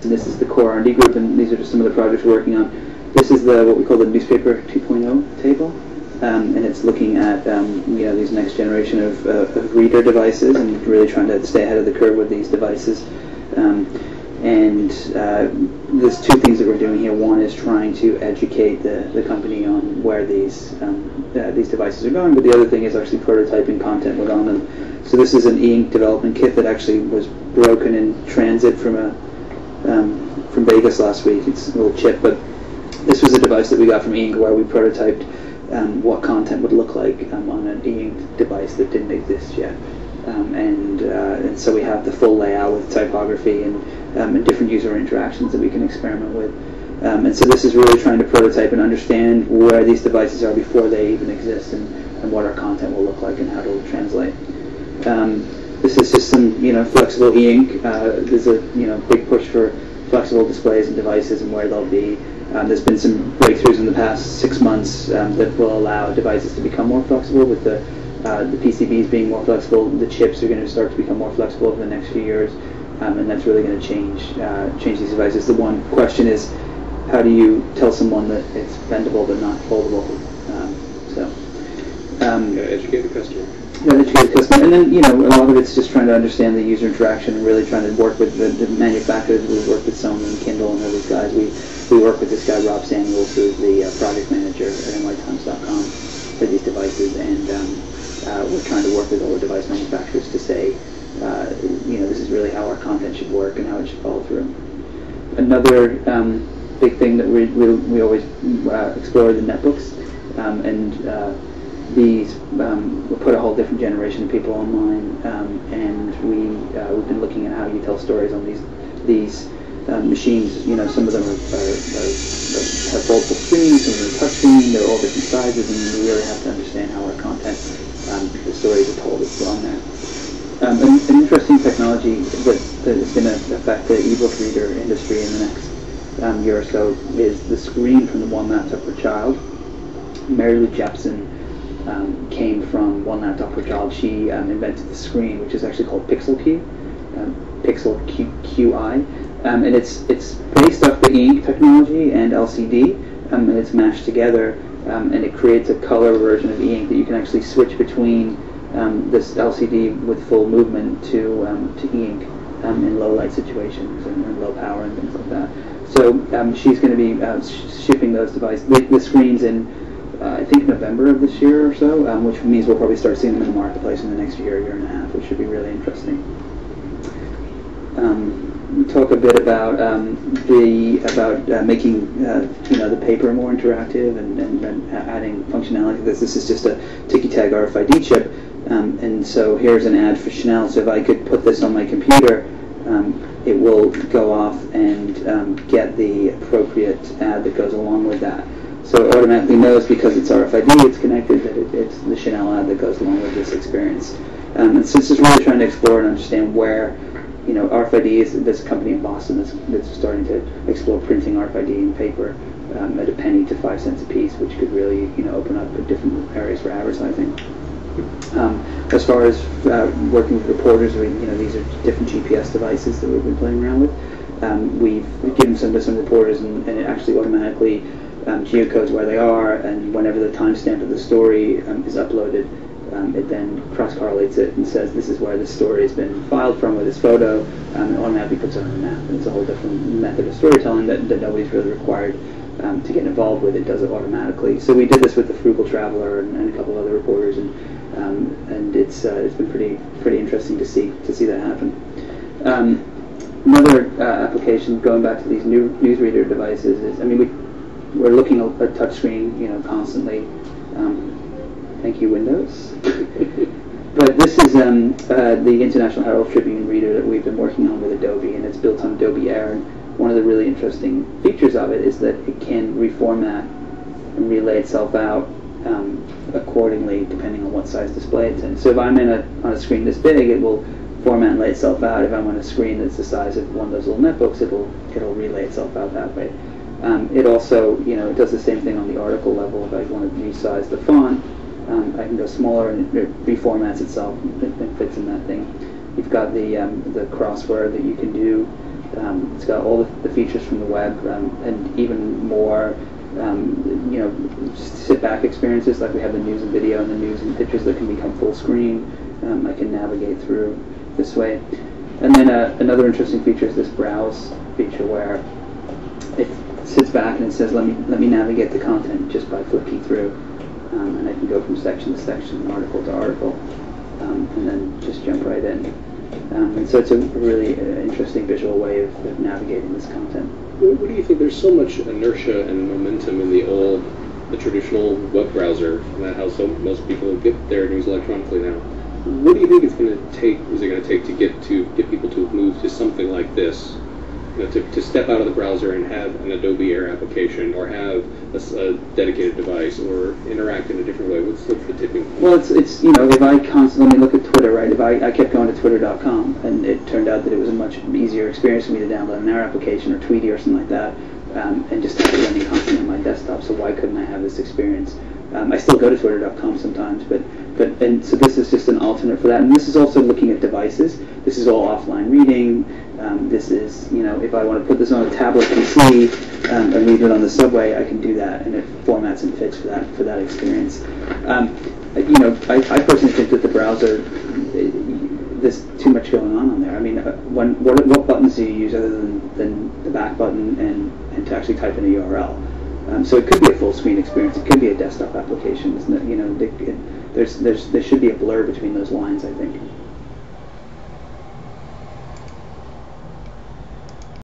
And this is the core R&D group, and these are just some of the projects we're working on. This is what we call the newspaper 2.0 table, and it's looking at these next generation of reader devices and really trying to stay ahead of the curve with these devices. There's two things that we're doing here. One is trying to educate the company on where these devices are going, but the other thing is actually prototyping content on them. So this is an e-ink development kit that actually was broken in transit from Vegas last week. It's a little chip, but this was a device that we got from e-ink where we prototyped what content would look like on an e-ink device that didn't exist yet. And so we have the full layout with typography and different user interactions that we can experiment with. And so this is really trying to prototype and understand where these devices are before they even exist, and what our content will look like and how it will translate. This is just some flexible e-ink. There's a big push for flexible displays and devices and where they'll be. There's been some breakthroughs in the past 6 months that will allow devices to become more flexible, with the PCBs being more flexible. The chips are going to start to become more flexible over the next few years, and that's really going to change these devices. The one question is, how do you tell someone that it's bendable but not foldable? Educate the customer. Educate the customer, and then a lot of it's just trying to understand the user interaction and really trying to work with the manufacturers. We work with Sony and Kindle and all these guys. We work with this guy Rob Samuels, who's the project manager at nytimes.com for these devices, and we're trying to work with all the device manufacturers to say, this is really how our content should work and how it should follow through. Another big thing that we always explore are the netbooks, these will put a whole different generation of people online, and we've been looking at how you tell stories on these machines. Some of them have multiple screens, some of them are touch screen. They're all different sizes, and we really have to understand how our content, the stories are told as well on there. An interesting technology that is going to affect the ebook reader industry in the next year or so is the screen from the One Laptop Per Child. Mary Lou Jepson came from One Laptop Per Child. She invented the screen, which is actually called Pixel Q, Pixel QI, and it's based off the e-ink technology and LCD, and it's mashed together, and it creates a color version of e-ink that you can actually switch between this LCD with full movement to e-ink in low light situations and low power and things like that. So she's going to be shipping those devices, the screens, in I think November of this year or so, which means we'll probably start seeing them in the marketplace in the next year and a half, which should be really interesting. We talk a bit about making the paper more interactive and adding functionality to this. This is just a ticky-tag RFID chip, and so here's an ad for Chanel. So if I could put this on my computer, it will go off and get the appropriate ad that goes along with that. So it automatically knows, because it's RFID, it's connected, that it's the Chanel ad that goes along with this experience. And since it's really trying to explore and understand where, RFID is, there's a company in Boston that's starting to explore printing RFID in paper at a penny to 5 cents a piece, which could really, open up different areas for advertising. As far as working with reporters, these are different GPS devices that we've been playing around with. We've given some to some reporters, and it actually automatically geocodes where they are, and whenever the timestamp of the story is uploaded, it then cross-correlates it and says this is where this story has been filed from with this photo, and automatically puts it on the map. And it's a whole different method of storytelling that nobody's really required to get involved with. It does it automatically. So we did this with the Frugal Traveler and a couple other reporters, and it's been pretty interesting to see that happen. Another application, going back to these new newsreader devices, is we're looking at touchscreen, constantly. Thank you, Windows. But this is the International Herald Tribune reader that we've been working on with Adobe, and it's built on Adobe Air. And one of the really interesting features of it is that it can reformat and relay itself out accordingly, depending on what size display it's in. So if I'm on a screen this big, it will format and lay itself out. If I'm on a screen that's the size of one of those little netbooks, it'll relay itself out that way. It also, it does the same thing on the article level. If I want to resize the font, I can go smaller, and it reformats itself and fits in that thing. You've got the crossword that you can do It's got all the features from the web, and even more, just sit-back experiences, like we have the news and video and the news and pictures that can become full screen. I can navigate through this way. And then another interesting feature is this browse feature, where it sits back and it says, let me navigate the content just by flicking through, and I can go from section to section, article to article, and then just jump right in. And so it's a really interesting visual way of navigating this content. What do you think? There's so much inertia and momentum in the traditional web browser, and that's how most people get their news electronically now. What do you think it's going to take? Is it going to take to get people to move to something like this? To step out of the browser and have an Adobe Air application, or have a dedicated device, or interact in a different way? What's the tipping point? Well, it's if I constantly look at Twitter, right? If I kept going to twitter.com, and it turned out that it was a much easier experience for me to download an Air application or Tweety or something like that, and just have it running constantly on my desktop. So why couldn't I have this experience? I still go to twitter.com sometimes, and so this is just an alternate for that. And this is also looking at devices. This is all offline reading. This is, if I want to put this on a tablet PC and read it on the subway, I can do that, and it formats and fits for that experience. I personally think that the browser, there's too much going on there. I mean, what buttons do you use other than the back button and to actually type in a URL? So it could be a full screen experience. It could be a desktop application. There should be a blur between those lines, I think.